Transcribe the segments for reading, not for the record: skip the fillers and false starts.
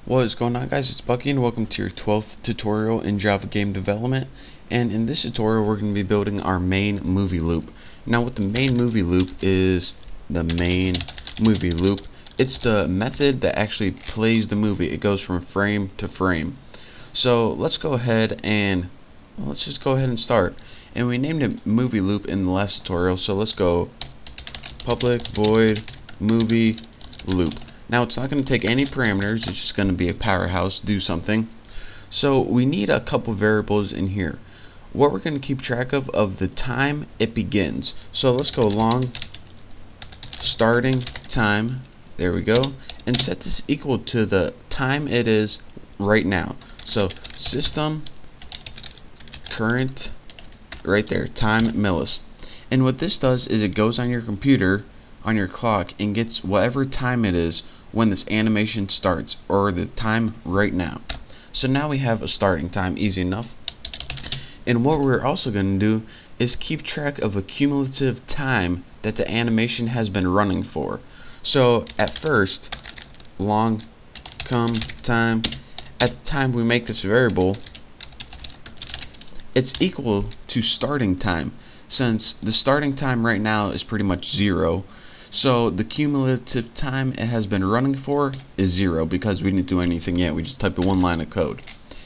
What is going on, guys? It's Bucky and welcome to your 12th tutorial in Java game development. And in this tutorial we're going to be building our main movie loop. Now what the main movie loop is, it's the method that actually plays the movie. It goes from frame to frame. So let's go ahead and start. And we named it movie loop in the last tutorial, so let's go public void movie loop. Now it's not going to take any parameters, it's just going to be a powerhouse, do something. So we need a couple variables in here. What we're going to keep track of the time it begins. So let's go long starting time, there we go, and set this equal to the time it is right now. So system current, right there, time millis. And what this does is it goes on your computer, on your clock, and gets whatever time it is when this animation starts, or the time right now. So now we have a starting time, easy enough. And what we're also going to do is keep track of a cumulative time that the animation has been running for. So at first, long time, at the time we make this variable, it's equal to starting time, since the starting time right now is pretty much 0. So the cumulative time it has been running for is 0 because we didn't do anything yet. We just typed one line of code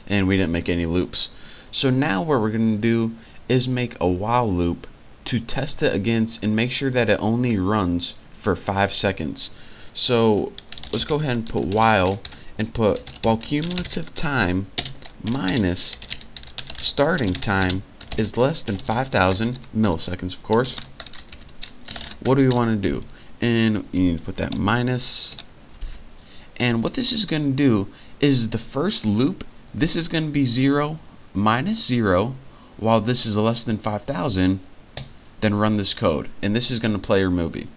and we didn't make any loops. So now what we're going to do is make a while loop to test it against and make sure that it only runs for 5 seconds. So let's go ahead and put while, and put while cumulative time minus starting time is less than 5,000 milliseconds, of course. What do we want to do? And you need to put that minus. And what this is going to do is the first loop, this is going to be 0 minus 0, while this is less than 5,000. Then run this code, and this is going to play your movie.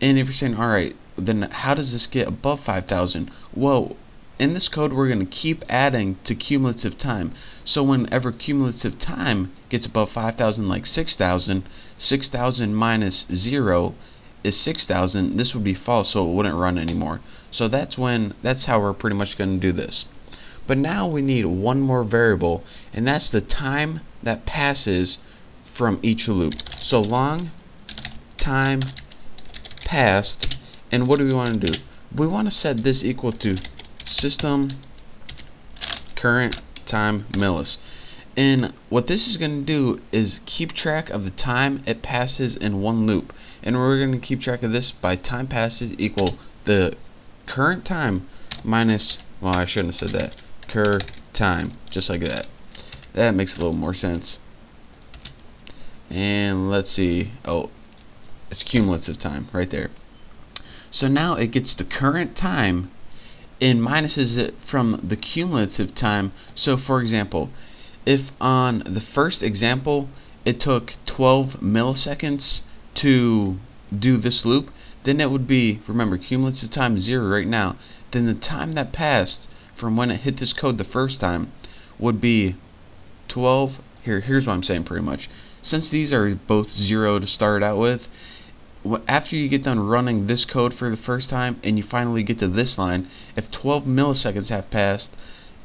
And if you're saying, alright, then how does this get above 5,000? Well, in this code we're going to keep adding to cumulative time. So whenever cumulative time gets above 5,000, like 6,000, 6,000 minus 0 is 6,000. This would be false, so it wouldn't run anymore. So that's how we're pretty much going to do this. But now we need one more variable, and that's the time that passes from each loop. So long time passed, and what do we want to do? We want to set this equal to system current time millis. And what this is going to do is keep track of the time it passes in one loop, and we're going to keep track of this by time passes equal the current time minus, well, I shouldn't have said that, cur time, just like that. That makes a little more sense. And let's see, oh, it's cumulative time right there. So now it gets the current time and minuses it from the cumulative time. So for example, if on the first example it took 12 milliseconds to do this loop, then it would be, remember, cumulative time is 0 right now, then the time that passed from when it hit this code the first time would be 12. Here's what I'm saying pretty much. Since these are both 0 to start out with, after you get done running this code for the first time and you finally get to this line, if 12 milliseconds have passed,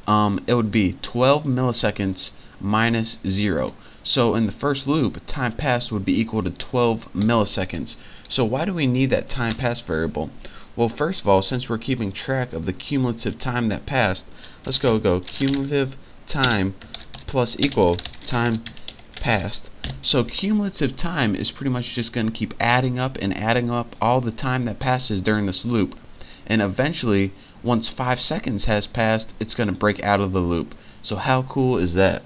it would be 12 milliseconds minus 0. So in the first loop, time passed would be equal to 12 milliseconds. So why do we need that time passed variable? Well, first of all, since we're keeping track of the cumulative time that passed, let's go cumulative time plus equal time passed. So cumulative time is pretty much just going to keep adding up and adding up all the time that passes during this loop, and eventually once 5 seconds has passed, it's going to break out of the loop. So how cool is that?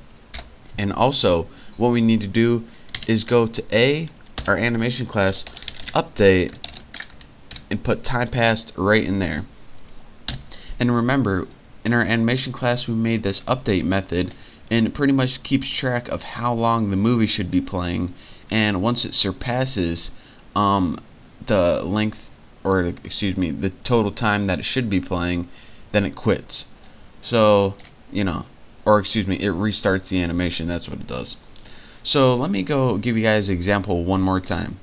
And also what we need to do is go to our animation class, update, and put time passed right in there. And remember, in our animation class we made this update method, and it pretty much keeps track of how long the movie should be playing, and once it surpasses the length, or excuse me, the total time that it should be playing, then it quits. So, or excuse me, it restarts the animation. That's what it does. So let me go give you guys an example one more time.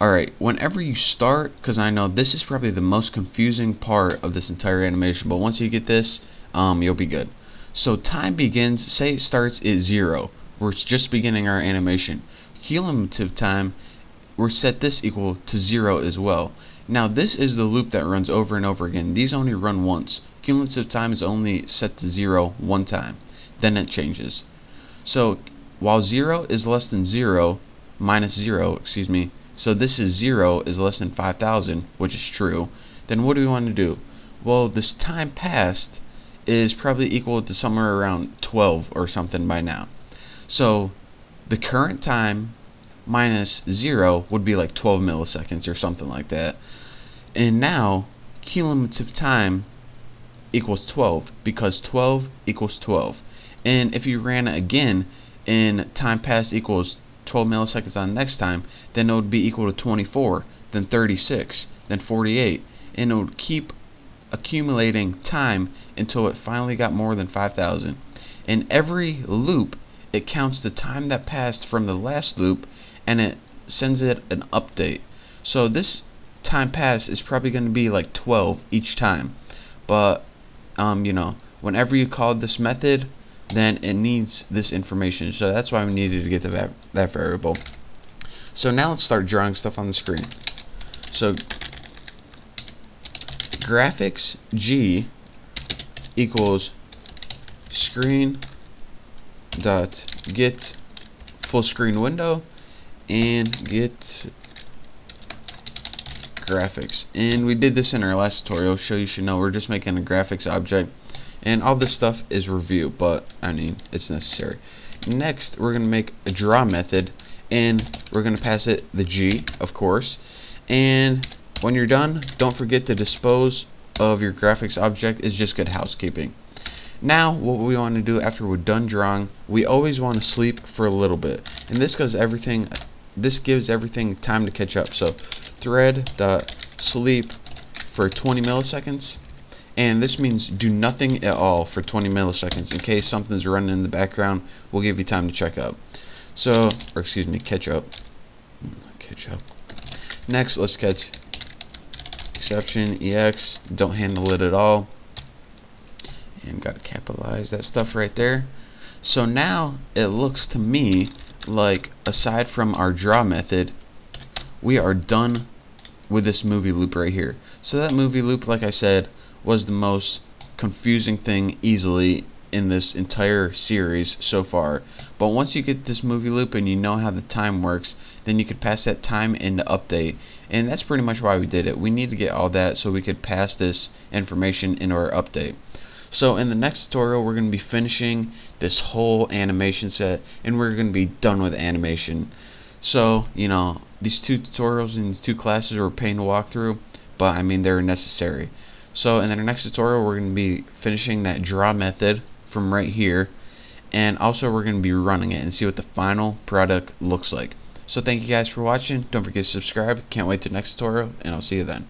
Alright, whenever you start, because I know this is probably the most confusing part of this entire animation, but once you get this, you'll be good. So time begins, say it starts at 0, where it's just beginning our animation. Cumulative time, we're set this equal to 0 as well. Now this is the loop that runs over and over again. These only run once. Cumulative time is only set to 0 one time. Then it changes. So while 0 is less than 0, minus 0, excuse me, so this is 0 is less than 5,000, which is true, then what do we want to do? Well, this time passed is probably equal to somewhere around 12 or something by now. So the current time minus 0 would be like 12 milliseconds or something like that. And now cumulative time equals 12 because 12 equals 12. And if you ran it again and time passed equals 12 milliseconds on the next time, then it would be equal to 24, then 36, then 48, and it would keep accumulating time until it finally got more than 5,000. In every loop, it counts the time that passed from the last loop and it sends it an update. So this time passed is probably going to be like 12 each time, but whenever you call this method, then it needs this information. So that's why we needed to get that variable. So now let's start drawing stuff on the screen. So graphics G equals screen dot get full screen window and get graphics. And we did this in our last tutorial, so you should know we're just making a graphics object. And all this stuff is review, but I mean, it's necessary. Next, we're going to make a draw method, and we're going to pass it the G, of course. And when you're done, don't forget to dispose of your graphics object. Is just good housekeeping. Now, what we want to do after we're done drawing, we always want to sleep for a little bit, and this gives everything time to catch up. So thread.sleep for 20 milliseconds. And this means do nothing at all for 20 milliseconds in case something's running in the background. We'll give you time to check up. So, or excuse me, catch up. Next, let's catch exception EX. Don't handle it at all. And gotta capitalize that stuff right there. So now it looks to me like, aside from our draw method, we are done with this movie loop right here. So that movie loop, like I said, was the most confusing thing easily in this entire series so far. But once you get this movie loop and you know how the time works, then you could pass that time into update. And that's pretty much why we did it. We need to get all that so we could pass this information into our update. So in the next tutorial, we're going to be finishing this whole animation set, and we're going to be done with animation. So, these two tutorials and these two classes are a pain to walk through, but I mean, they're necessary. So in the next tutorial, we're going to be finishing that draw method from right here, and also we're going to be running it and see what the final product looks like. So thank you guys for watching. Don't forget to subscribe. Can't wait to the next tutorial, and I'll see you then.